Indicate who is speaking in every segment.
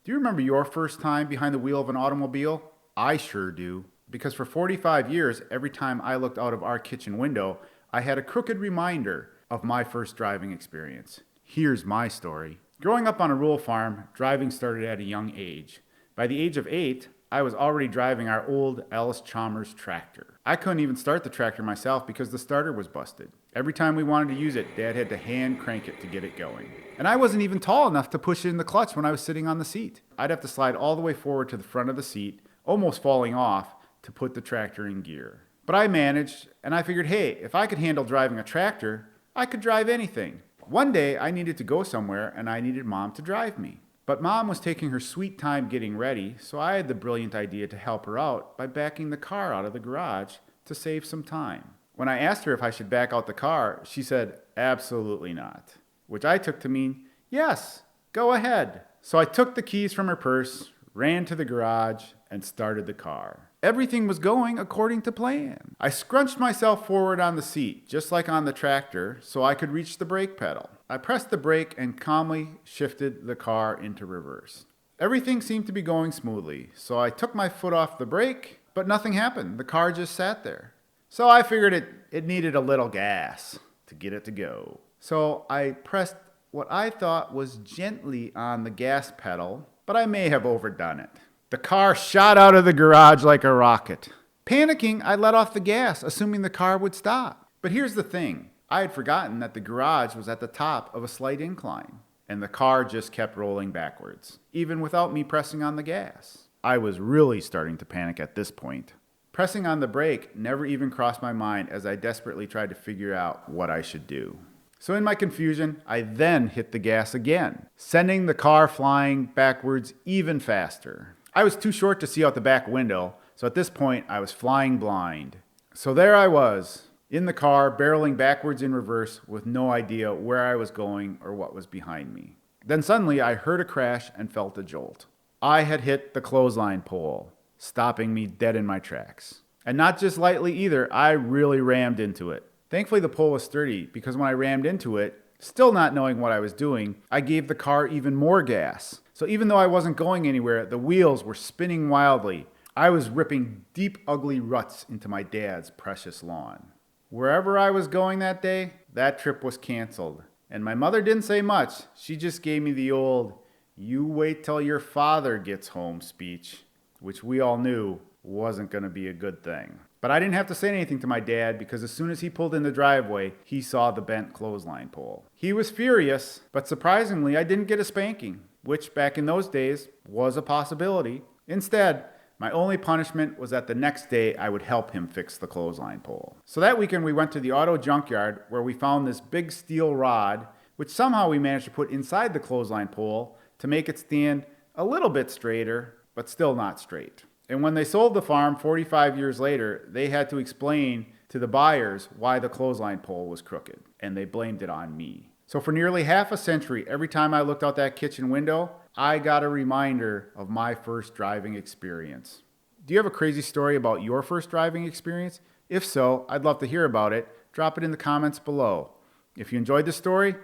Speaker 1: Do you remember your first time behind the wheel of an automobile? I sure do, because for 45 years, every time I looked out of our kitchen window, I had a crooked reminder of my first driving experience. Here's my story. Growing up on a rural farm, driving started at a young age. By the age of 8, I was already driving our old Ellis Chalmers tractor. I couldn't even start the tractor myself because the starter was busted. Every time we wanted to use it, Dad had to hand crank it to get it going. And I wasn't even tall enough to push in the clutch when I was sitting on the seat. I'd have to slide all the way forward to the front of the seat, almost falling off, to put the tractor in gear. But I managed, and I figured, hey, if I could handle driving a tractor, I could drive anything. One day, I needed to go somewhere, and I needed Mom to drive me. But Mom was taking her sweet time getting ready, so I had the brilliant idea to help her out by backing the car out of the garage to save some time. When I asked her if I should back out the car, she said, absolutely not, which I took to mean, yes, go ahead. So I took the keys from her purse, ran to the garage, and started the car. Everything was going according to plan. I scrunched myself forward on the seat, just like on the tractor, so I could reach the brake pedal. I pressed the brake and calmly shifted the car into reverse. Everything seemed to be going smoothly, so I took my foot off the brake, but nothing happened. The car just sat there. So I figured it needed a little gas to get it to go. So I pressed what I thought was gently on the gas pedal, but I may have overdone it. The car shot out of the garage like a rocket. Panicking, I let off the gas, assuming the car would stop. But here's the thing. I had forgotten that the garage was at the top of a slight incline, and the car just kept rolling backwards, even without me pressing on the gas. I was really starting to panic at this point. Pressing on the brake never even crossed my mind as I desperately tried to figure out what I should do. So in my confusion, I then hit the gas again, sending the car flying backwards even faster. I was too short to see out the back window, so at this point I was flying blind. So there I was, in the car, barreling backwards in reverse with no idea where I was going or what was behind me. Then suddenly I heard a crash and felt a jolt. I had hit the clothesline pole, stopping me dead in my tracks. And not just lightly either, I really rammed into it. Thankfully the pole was sturdy because when I rammed into it, still not knowing what I was doing, I gave the car even more gas. So even though I wasn't going anywhere, the wheels were spinning wildly. I was ripping deep, ugly ruts into my dad's precious lawn. Wherever I was going that day, that trip was canceled. And my mother didn't say much. She just gave me the old, "You wait till your father gets home" speech, which we all knew wasn't going to be a good thing. But I didn't have to say anything to my dad because as soon as he pulled in the driveway, he saw the bent clothesline pole. He was furious, but surprisingly, I didn't get a spanking, which back in those days was a possibility. Instead, my only punishment was that the next day I would help him fix the clothesline pole. So that weekend we went to the auto junkyard where we found this big steel rod, which somehow we managed to put inside the clothesline pole to make it stand a little bit straighter, but still not straight. And when they sold the farm 45 years later, they had to explain to the buyers why the clothesline pole was crooked, and they blamed it on me. So for nearly half a century, every time I looked out that kitchen window, I got a reminder of my first driving experience. Do you have a crazy story about your first driving experience? If so, I'd love to hear about it. Drop it in the comments below. If you enjoyed this story,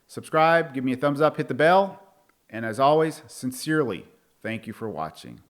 Speaker 1: subscribe, give me a thumbs up, hit the bell, and as always, sincerely, thank you for watching.